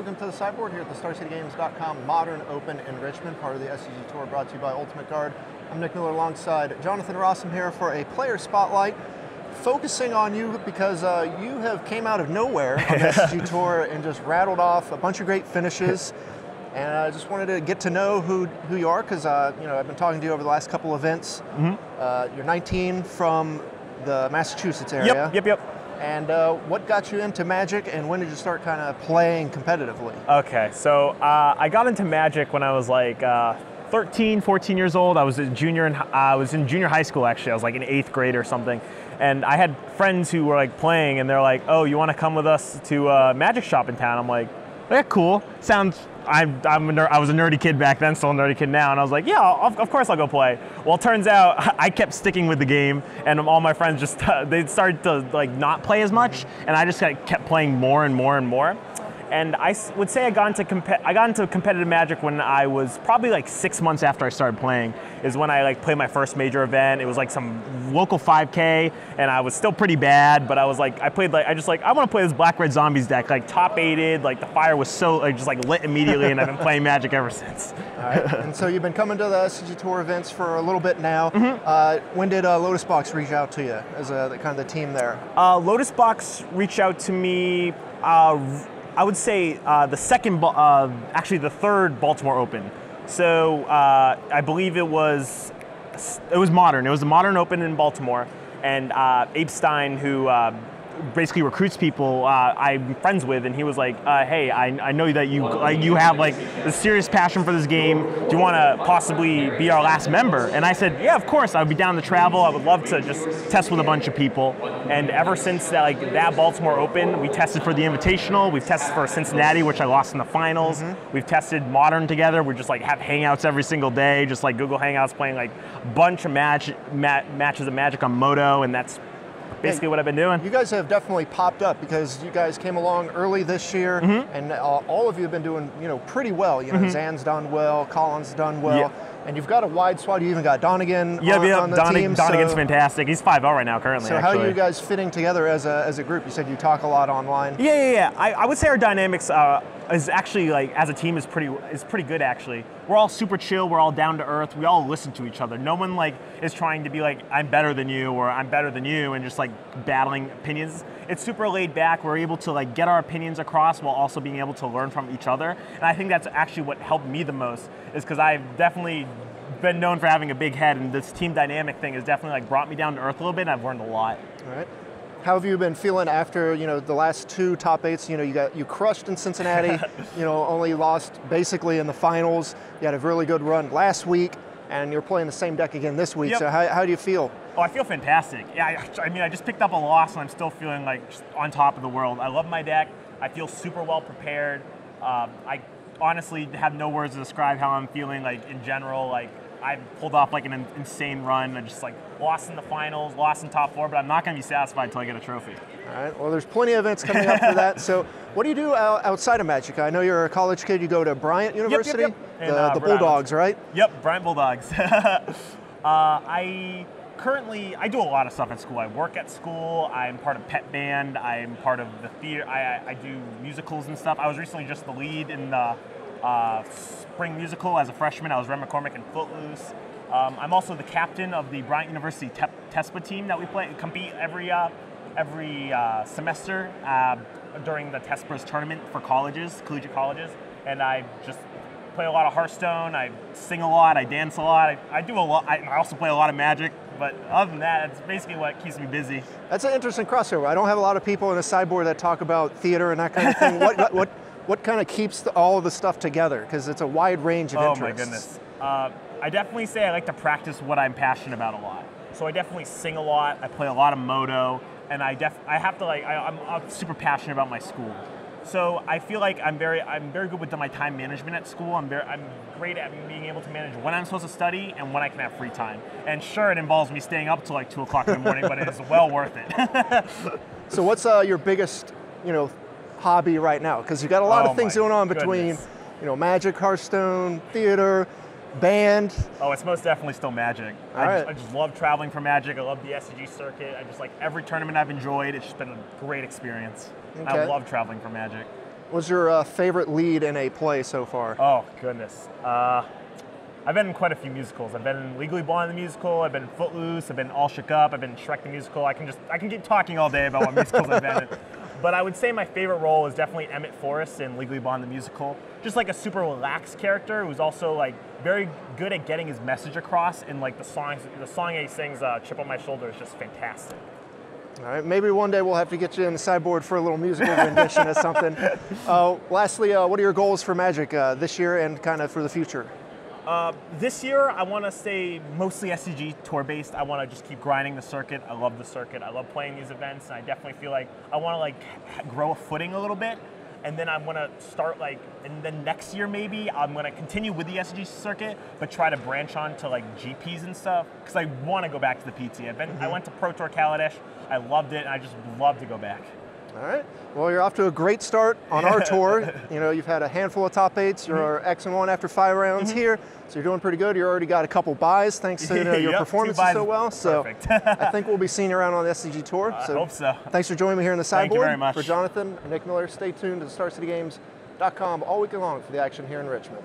welcome to the sideboard here at the StarCityGames.com Modern Open in Richmond, part of the SCG Tour brought to you by Ultimate Guard. I'm Nick Miller alongside Jonathan Rosum here for a player spotlight, focusing on you because you have came out of nowhere on the SCG Tour and just rattled off a bunch of great finishes. And I just wanted to get to know who you are because you know, I've been talking to you over the last couple events. You're 19 from the Massachusetts area. Yep. And what got you into Magic, and when did you start kind of playing competitively? Okay, so I got into Magic when I was like 13, 14 years old. I was in junior high school actually. I was like in 8th grade or something. And I had friends who were like playing, and they're like, "Oh, you want to come with us to a Magic shop in town?" I'm like, "Yeah, cool. Sounds." I was a nerdy kid back then, still a nerdy kid now, and I was like, yeah, of course I'll go play. Well, it turns out I kept sticking with the game, and all my friends just, they started to like not play as much, and I just kept playing more and more and more. And I would say I got into competitive Magic when I was probably like 6 months after I started playing, is when I like played my first major event. It was like some local 5K, and I was still pretty bad, but I was like, I want to play this Black Red Zombies deck, like top 8'd, like the fire was so like just like lit immediately, and I've been playing Magic ever since. All right, and so you've been coming to the SCG Tour events for a little bit now. When did Lotus Box reach out to you as kind of the team there? Lotus Box reached out to me, I would say actually the third Baltimore Open. So I believe it was Modern. It was the Modern Open in Baltimore, and Abe Stein, who basically recruits people, I'm friends with, and he was like, "Hey, I know that you have like a serious passion for this game. Do you want to possibly be our last member?" And I said, "Yeah, of course. I'd be down to travel. I would love to just test with a bunch of people." And ever since that Baltimore Open, we tested for the Invitational. We've tested for Cincinnati, which I lost in the finals. We've tested Modern together. We just like have hangouts every single day, just like Google Hangouts, playing like a bunch of matches of Magic on Moto, and that's basically what I've been doing. You guys have definitely popped up because you guys came along early this year, and all of you have been doing pretty well. Zan's done well, Colin's done well, and you've got a wide squad. You even got Donegan on the team. Donegan's fantastic. He's 5-0 right now currently. So how are you guys fitting together as a group? You said you talk a lot online. Yeah. I would say our dynamics is actually like as a team is pretty good actually. We're all super chill. We're all down to earth. We all listen to each other. No one like is trying to be like I'm better than you or I'm better than you and just like battling opinions. It's super laid back. We're able to like get our opinions across while also being able to learn from each other. And I think that's actually what helped me the most, is because I've definitely been known for having a big head, and this team dynamic thing has definitely like brought me down to earth a little bit, and I've learned a lot. All right. How have you been feeling after the last 2 top 8s? You crushed in Cincinnati. Only lost basically in the finals. You had a really good run last week, and you're playing the same deck again this week. So how do you feel? Oh, I feel fantastic. Yeah, I mean, I just picked up a loss, and I'm still feeling like just on top of the world. I love my deck. I feel super well prepared. I honestly have no words to describe how I'm feeling. Like in general, like I've pulled off like an insane run. I just like lost in the finals, lost in top 4, but I'm not going to be satisfied until I get a trophy. All right. Well, there's plenty of events coming up for that. So, what do you do outside of Magic? I know you're a college kid. You go to Bryant University, Yep. The Bulldogs, right? Yep, Bryant Bulldogs. I do a lot of stuff at school. I work at school. I'm part of pep band. I'm part of the theater. I do musicals and stuff. I was recently just the lead in the spring musical as a freshman. I was Ren McCormick in Footloose. I'm also the captain of the Bryant University TESPA team that we compete every semester during the TESPA's tournament for collegiate colleges. And I just play a lot of Hearthstone. I sing a lot. I dance a lot. I do a lot. I also play a lot of Magic. But other than that, it's basically what keeps me busy. That's an interesting crossover. I don't have a lot of people in a sideboard that talk about theater and that kind of thing. What kind of keeps all of the stuff together? Because it's a wide range of interests. Oh my goodness. I definitely say I like to practice what I'm passionate about a lot. So I definitely sing a lot. I play a lot of Moto, and I'm super passionate about my school. So I feel like I'm very good with my time management at school. I'm great at being able to manage when I'm supposed to study and when I can have free time. And sure, it involves me staying up till like 2 o'clock in the morning, but it is well worth it. So what's your biggest hobby right now? Because you got a lot of things going on between Magic, Hearthstone, theater, band. Oh, it's most definitely still Magic. I just love traveling for Magic. I love the SCG circuit. I just like every tournament I've enjoyed. It's just been a great experience. Okay. I love traveling for Magic. What's your favorite lead in a play so far? Oh, goodness. I've been in quite a few musicals. I've been in Legally Blonde the musical, I've been in Footloose, I've been All Shook Up, I've been in Shrek the musical. I can keep talking all day about what musicals I've been in. But I would say my favorite role is definitely Emmett Forrest in Legally Blonde the musical. Just like a super relaxed character who's also like very good at getting his message across, and like the song he sings, Chip on My Shoulder, is just fantastic. All right, maybe one day we'll have to get you in the sideboard for a little musical rendition or something. Lastly, what are your goals for Magic this year and kind of for the future? This year, I want to stay mostly SCG tour based. I want to just keep grinding the circuit. I love the circuit. I love playing these events, and I definitely feel like I want to like grow a footing a little bit. And then I'm going to start like, and then next year maybe I'm going to continue with the SCG circuit, but try to branch on to like GPs and stuff, because I want to go back to the PT. I went to Pro Tour Kaladesh. I loved it, and I just love to go back. All right. Well, you're off to a great start on our tour. You know, you've had a handful of top 8s. You're X1 after 5 rounds here, so you're doing pretty good. You already got a couple buys thanks to your performance so well. So I think we'll be seeing you around on the SCG tour. I hope so. Thanks for joining me here in the sideboard. Thank you very much. For Jonathan, Nick Miller, stay tuned to StarCityGames.com all week long for the action here in Richmond.